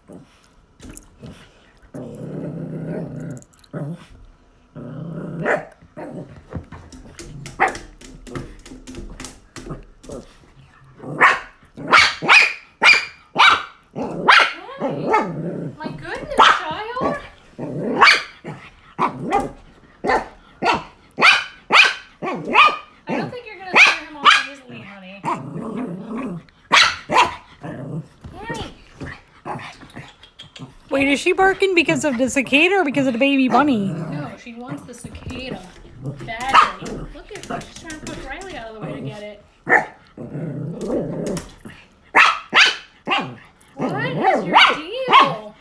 My goodness, child. I don't think you're going to scare him off easily, honey. Cammy. Wait, is she barking because of the cicada or because of the baby bunny? No, she wants the cicada badly. Look at her. She's trying to push Riley out of the way to get it. What is your deal?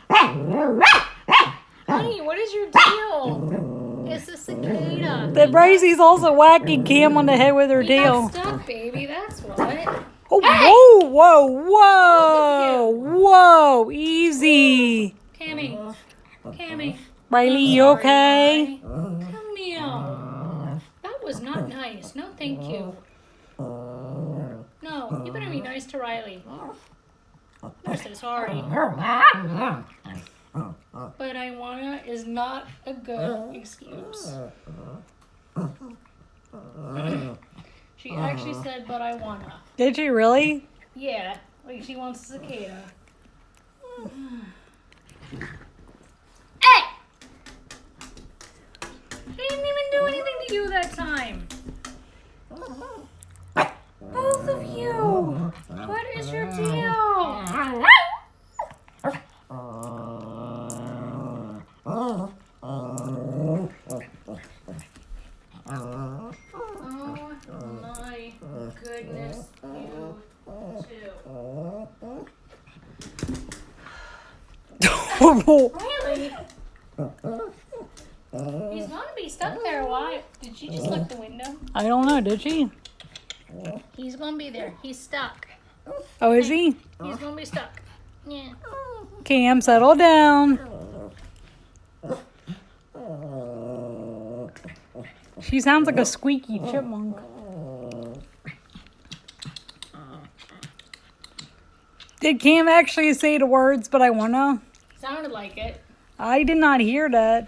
Honey, what is your deal? It's a cicada. That Brycey's also whacking Cam on the head with her He tail. got stuck, baby. That's what. Oh, Hey! whoa, whoa, easy. Cammy. Riley, you okay? Come here. That was not nice. No, thank you. No, you better be nice to Riley. I'm so sorry. But I wanna is not a good excuse. She actually said, but I wanna. Did you really? Yeah, like she wants a cicada. Hey! She didn't even do anything to you that time. Both of you. What is your deal? Oh my goodness, you two. Really? He's gonna be stuck there. Why? Did she just look the window? I don't know, did she? He's gonna be there. He's stuck. Oh, is he? He's gonna be stuck. Yeah. Cam, settle down. She sounds like a squeaky chipmunk. Did Cam actually say the words, but I wanna? Sounded like it. I did not hear that.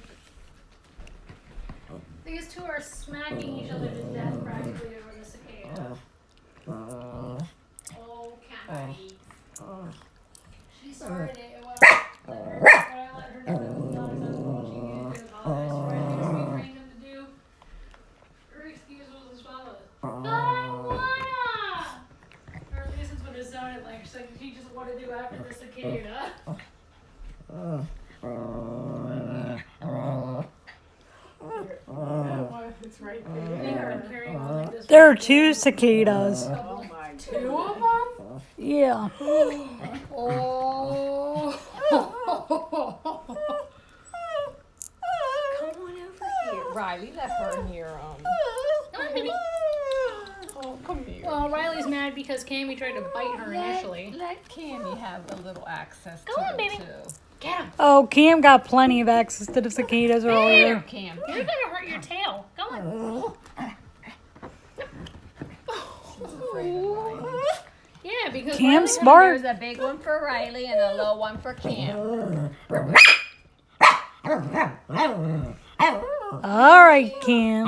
These two are smacking each other to death practically over the cicada. Oh, Cammy. She started it. When I let her know that we got exactly what she needed to apologize for it. Because we trained them to do. Her excuse was as follows. But I wanna! Or at least that's what it sounded like. She's like, she just wanted to do after the cicada. It's right there. There are two cicadas. Oh my! Two of them? Yeah. Oh! Come on over here. Riley, let her hear them. Come on, baby. Oh, come here. Well, Riley's mad because Cammy tried to bite her initially. Let Cammy have a little access Go to on, them baby. too. Get him. Oh, Cam got plenty of access to the cicadas earlier. Cam. You're gonna hurt your tail. Go on. She's afraid of Riley. Yeah, because Cam's Riley smart. There's a big one for Riley and a little one for Cam. All right, Cam.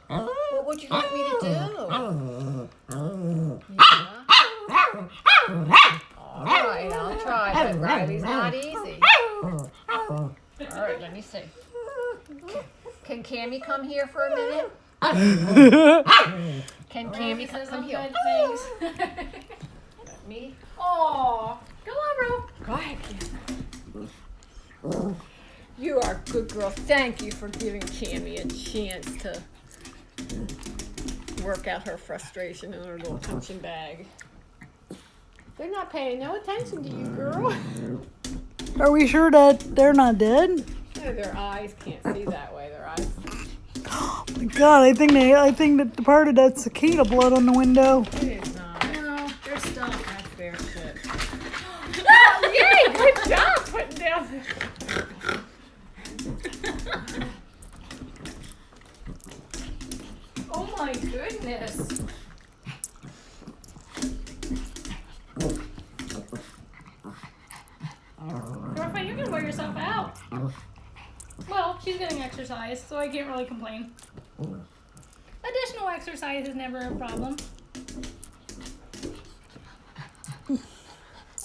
What would you like me to do? All right, I'll try, but Riley's not easy. All right, let me see. Can Cammy come here for a minute? Can Cammy come here? Things. Me? Aw. Go on, bro. Go ahead, Cam. You are a good girl. Thank you for giving Cammy a chance to work out her frustration in her little punching bag. They're not paying no attention to you, girl. Are we sure that they're not dead? No, their eyes can't see that way. Their eyes. Oh my God, I think that the part of that cicada blood on the window. It is not. No, they're stuck. That's their shit. Oh, yay! Good job putting down. Oh my goodness. herself out. Well, she's getting exercise, so I can't really complain. Additional exercise is never a problem.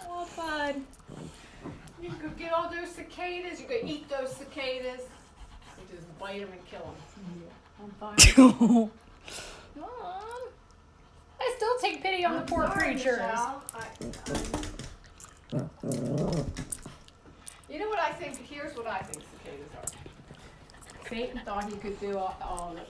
Oh, bud. You could get all those cicadas. You could eat those cicadas. You just bite them and kill them. I'm fine. Mom. I still take pity on the poor creatures. You know what I think? Here's what I think cicadas are. Satan thought he could do all